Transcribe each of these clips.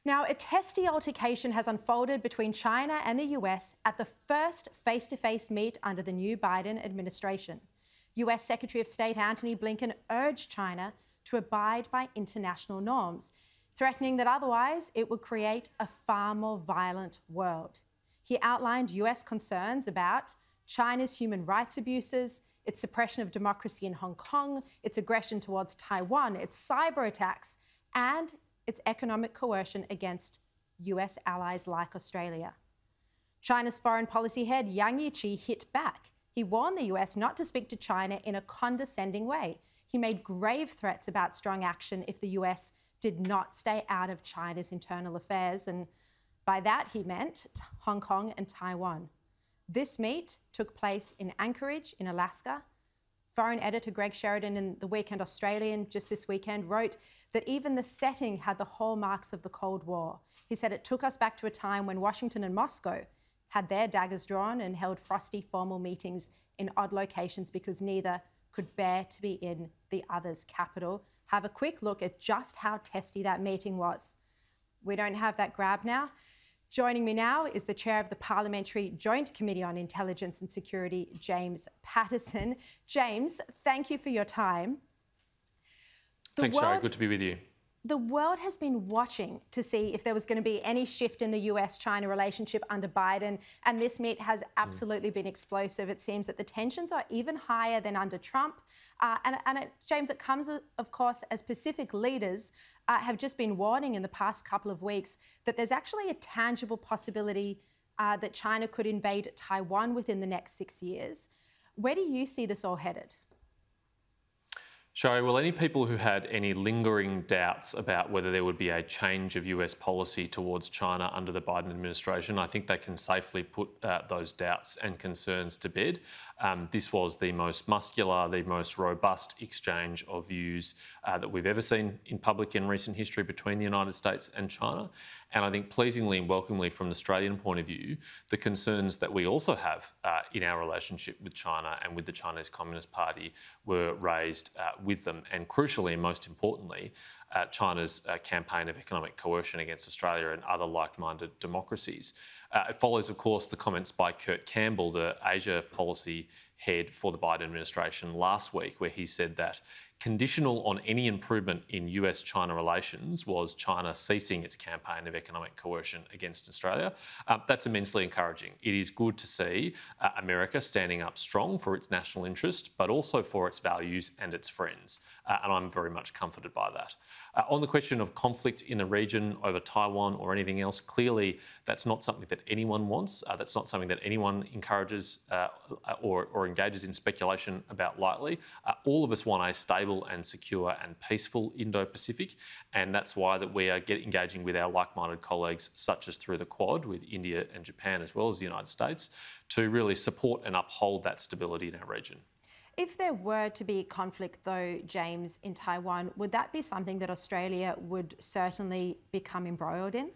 Now, a testy altercation has unfolded between China and the US at the first face-to-face meet under the new Biden administration. US Secretary of State Antony Blinken urged China to abide by international norms, threatening that otherwise it would create a far more violent world. He outlined US concerns about China's human rights abuses, its suppression of democracy in Hong Kong, its aggression towards Taiwan, its cyber attacks, and its economic coercion against US allies like Australia. China's foreign policy head Yang Jiechi hit back. He warned the US not to speak to China in a condescending way. He made grave threats about strong action if the US did not stay out of China's internal affairs, and by that he meant Hong Kong and Taiwan. This meet took place in Anchorage in Alaska. Foreign editor Greg Sheridan in The Weekend Australian just this weekend wrote that even the setting had the hallmarks of the Cold War. He said it took us back to a time when Washington and Moscow had their daggers drawn and held frosty formal meetings in odd locations because neither could bear to be in the other's capital. Have a quick look at just how testy that meeting was. We don't have that grab now. Joining me now is the chair of the Parliamentary Joint Committee on Intelligence and Security, James Paterson. James, thank you for your time. Thanks, Sharri. Good to be with you. The world has been watching to see if there was going to be any shift in the US-China relationship under Biden, and this meet has absolutely been explosive. It seems that the tensions are even higher than under Trump. James, it comes, of course, as Pacific leaders have just been warning in the past couple of weeks that there's actually a tangible possibility that China could invade Taiwan within the next 6 years. Where do you see this all headed? Sharri, well, any people who had any lingering doubts about whether there would be a change of US policy towards China under the Biden administration, I think they can safely put those doubts and concerns to bed. This was the most muscular, the most robust exchange of views that we've ever seen in public in recent history between the United States and China. And I think pleasingly and welcomely from an Australian point of view, the concerns that we also have in our relationship with China and with the Chinese Communist Party were raised with them. And crucially and most importantly, China's campaign of economic coercion against Australia and other like-minded democracies. It follows, of course, the comments by Kurt Campbell, the Asia policy head for the Biden administration last week, where he said that conditional on any improvement in US-China relations was China ceasing its campaign of economic coercion against Australia. That's immensely encouraging. It is good to see America standing up strong for its national interest, but also for its values and its friends. And I'm very much comforted by that. On the question of conflict in the region over Taiwan or anything else, clearly that's not something that anyone wants. That's not something that anyone encourages or engages in speculation about lightly. All of us want a stable and secure and peaceful Indo-Pacific, and that's why that we are engaging with our like-minded colleagues, such as through the Quad with India and Japan as well as the United States, to really support and uphold that stability in our region. If there were to be conflict, though, James, in Taiwan, would that be something that Australia would certainly become embroiled in?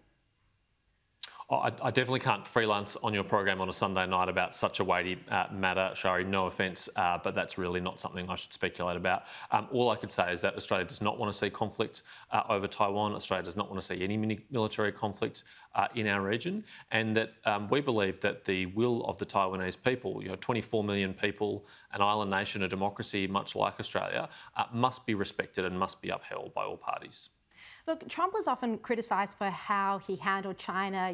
I definitely can't freelance on your program on a Sunday night about such a weighty matter, Sharri, no offence, but that's really not something I should speculate about. All I could say is that Australia does not want to see conflict over Taiwan. Australia does not want to see any military conflict in our region, and that we believe that the will of the Taiwanese people, 24 million people, an island nation, a democracy much like Australia, must be respected and must be upheld by all parties. Look, Trump was often criticised for how he handled China,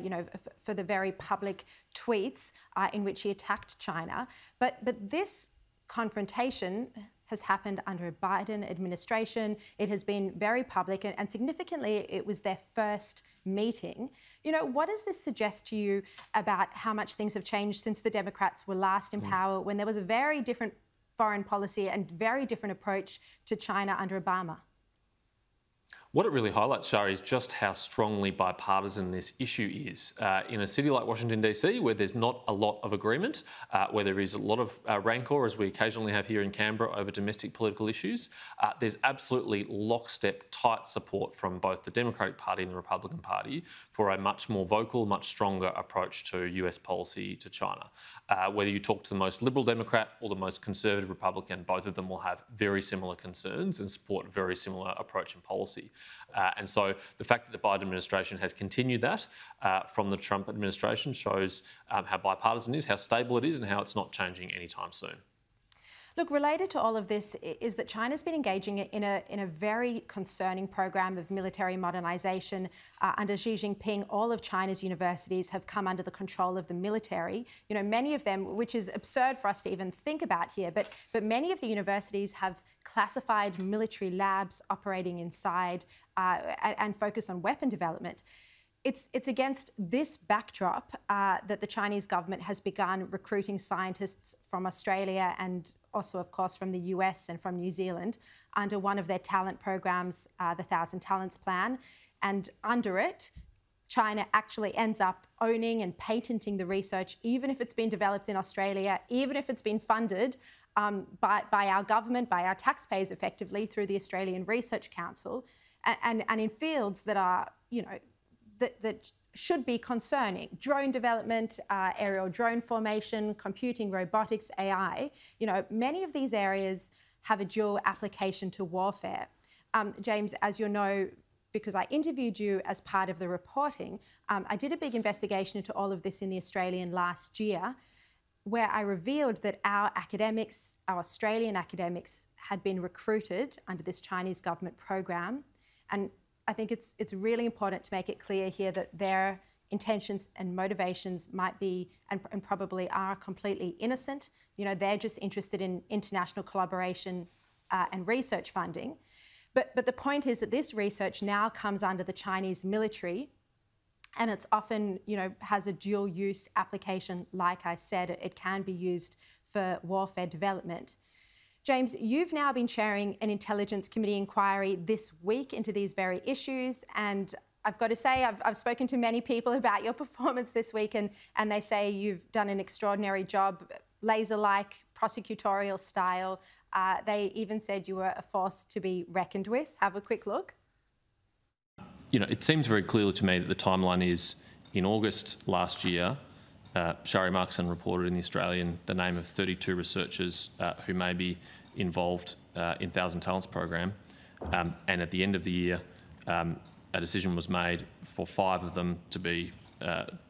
for the very public tweets in which he attacked China. But this confrontation has happened under a Biden administration. It has been very public, and significantly, it was their first meeting. What does this suggest to you about how much things have changed since the Democrats were last in power, when there was a very different foreign policy and very different approach to China under Obama? What it really highlights, Sharri, is just how strongly bipartisan this issue is. In a city like Washington, D.C., where there's not a lot of agreement, where there is a lot of rancour, as we occasionally have here in Canberra, over domestic political issues, there's absolutely lockstep, tight support from both the Democratic Party and the Republican Party for a much more vocal, much stronger approach to US policy to China. Whether you talk to the most Liberal Democrat or the most Conservative Republican, both of them will have very similar concerns and support a very similar approach and policy. And so the fact that the Biden administration has continued that from the Trump administration shows how bipartisan it is, how stable it is, and how it's not changing anytime soon. Look, related to all of this is that China's been engaging in a very concerning program of military modernization. Under Xi Jinping, all of China's universities have come under the control of the military. You know, many of them, which is absurd for us to even think about here, but many of the universities have classified military labs operating inside and focus on weapon development. It's against this backdrop that the Chinese government has begun recruiting scientists from Australia and also, of course, from the US and from New Zealand under one of their talent programs, the 1,000 Talents Plan. And under it, China actually ends up owning and patenting the research, even if it's been developed in Australia, even if it's been funded by our government, by our taxpayers effectively through the Australian Research Council, and in fields that are, you know, that should be concerning. Drone development, aerial drone formation, computing, robotics, AI. You know, many of these areas have a dual application to warfare. James, as you know, because I interviewed you as part of the reporting, I did a big investigation into all of this in the Australian last year, where I revealed that our academics, our Australian academics, had been recruited under this Chinese government program. And I think it's really important to make it clear here that their intentions and motivations might be and probably are completely innocent. You know, they're just interested in international collaboration and research funding. But the point is that this research now comes under the Chinese military, and it's often, you know, has a dual use application. Like I said, it can be used for warfare development. James, you've now been chairing an Intelligence Committee inquiry this week into these very issues, and I've got to say I've spoken to many people about your performance this week, and they say you've done an extraordinary job, laser-like, prosecutorial style. They even said you were a force to be reckoned with. Have a quick look. You know, it seems very clearly to me that the timeline is in August last year, Sharri Markson reported in The Australian the name of 32 researchers who may be involved in 1,000 Talents program, and at the end of the year, a decision was made for 5 of them to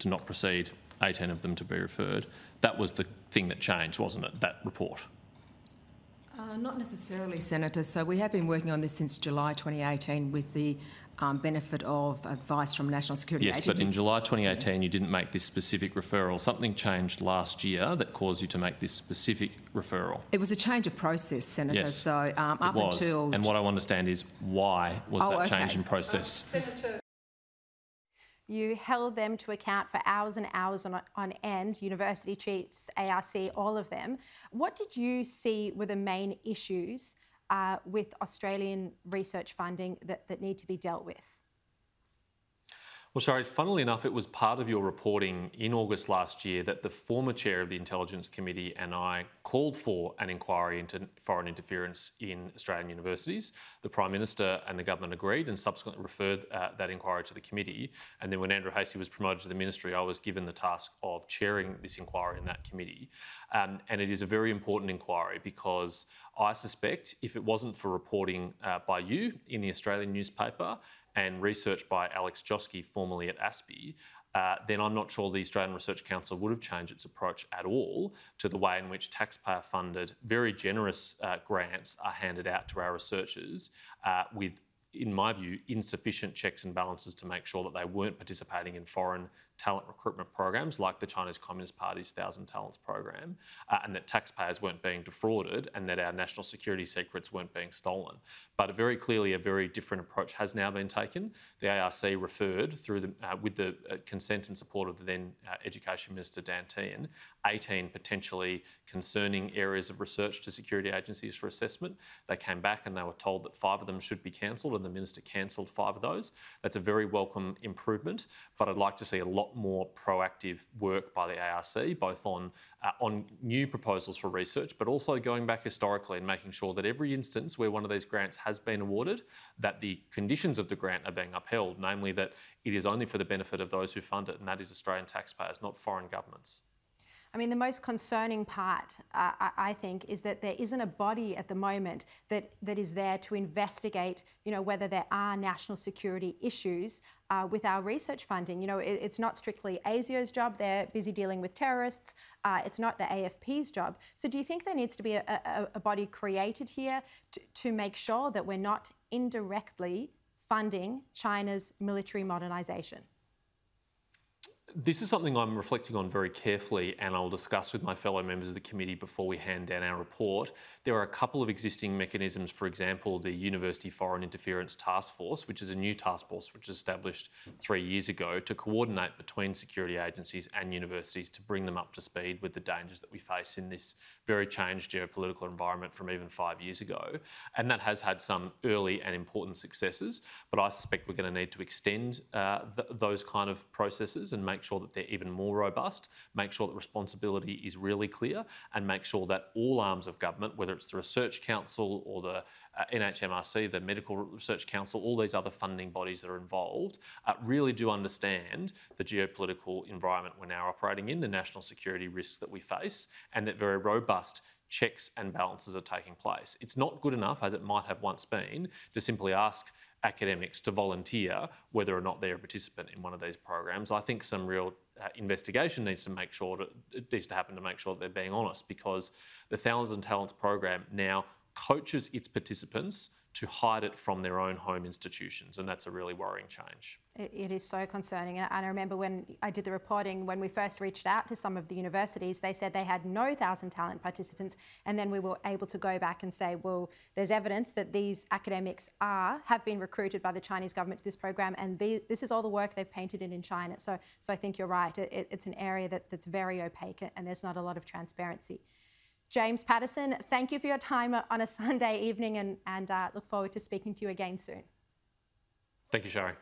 not proceed, 18 of them to be referred. That was the thing that changed, wasn't it? That report. Not necessarily, Senator. So we have been working on this since July 2018 with the benefit of advice from National Security Agency. Yes, but in July 2018 you didn't make this specific referral. Something changed last year that caused you to make this specific referral. It was a change of process, Senator. Yes, so up until... And what I want to understand is why was that change in process? Senator, you held them to account for hours and hours on end, university chiefs, ARC, all of them. What did you see were the main issues with Australian research funding that need to be dealt with? Well, Sharri, funnily enough, it was part of your reporting in August last year that the former chair of the Intelligence Committee and I called for an inquiry into foreign interference in Australian universities. The Prime Minister and the government agreed and subsequently referred that inquiry to the committee. And then when Andrew Hastie was promoted to the ministry, I was given the task of chairing this inquiry in that committee. And it is a very important inquiry because I suspect if it wasn't for reporting by you in the Australian newspaper and research by Alex Joske, formerly at ASPI, then I'm not sure the Australian Research Council would have changed its approach at all to the way in which taxpayer-funded, very generous grants are handed out to our researchers with, in my view, insufficient checks and balances to make sure that they weren't participating in foreign talent recruitment programs like the Chinese Communist Party's 1,000 Talents program, and that taxpayers weren't being defrauded and that our national security secrets weren't being stolen. But very clearly a very different approach has now been taken. The ARC referred through with the consent and support of the then Education Minister Dan Tehan, 18 potentially concerning areas of research to security agencies for assessment. They came back and they were told that 5 of them should be cancelled, and the Minister cancelled 5 of those. That's a very welcome improvement, but I'd like to see a lot more proactive work by the ARC, both on new proposals for research, but also going back historically and making sure that every instance where one of these grants has been awarded, that the conditions of the grant are being upheld, namely that it is only for the benefit of those who fund it, and that is Australian taxpayers, not foreign governments. I mean, the most concerning part, I think, is that there isn't a body at the moment that is there to investigate, whether there are national security issues with our research funding. It's not strictly ASIO's job. They're busy dealing with terrorists. It's not the AFP's job. So do you think there needs to be a body created here to make sure that we're not indirectly funding China's military modernisation? This is something I'm reflecting on very carefully, and I'll discuss with my fellow members of the committee before we hand down our report. There are a couple of existing mechanisms, for example, the University Foreign Interference Task Force, which is a new task force which was established 3 years ago to coordinate between security agencies and universities to bring them up to speed with the dangers that we face in this very changed geopolitical environment from even 5 years ago. And that has had some early and important successes, but I suspect we're going to need to extend those kind of processes and make sure that they're even more robust, make sure that responsibility is really clear, and make sure that all arms of government, whether it's the Research Council or the NHMRC, the Medical Research Council, all these other funding bodies that are involved, really do understand the geopolitical environment we're now operating in, the national security risks that we face, and that very robust checks and balances are taking place. It's not good enough, as it might have once been, to simply ask academics to volunteer whether or not they're a participant in one of these programs. I think some real investigation needs to happen to make sure that they're being honest, because the Thousands and Talents program now coaches its participants to hide it from their own home institutions, and that's a really worrying change. It is so concerning. And I remember when I did the reporting, when we first reached out to some of the universities, they said they had no Thousand Talent participants, and then we were able to go back and say, well, there's evidence that these academics have been recruited by the Chinese government to this program, and this is all the work they've painted in China. So I think you're right. It's an area that's very opaque, and there's not a lot of transparency. James Patterson, thank you for your time on a Sunday evening, and look forward to speaking to you again soon. Thank you, Sharri.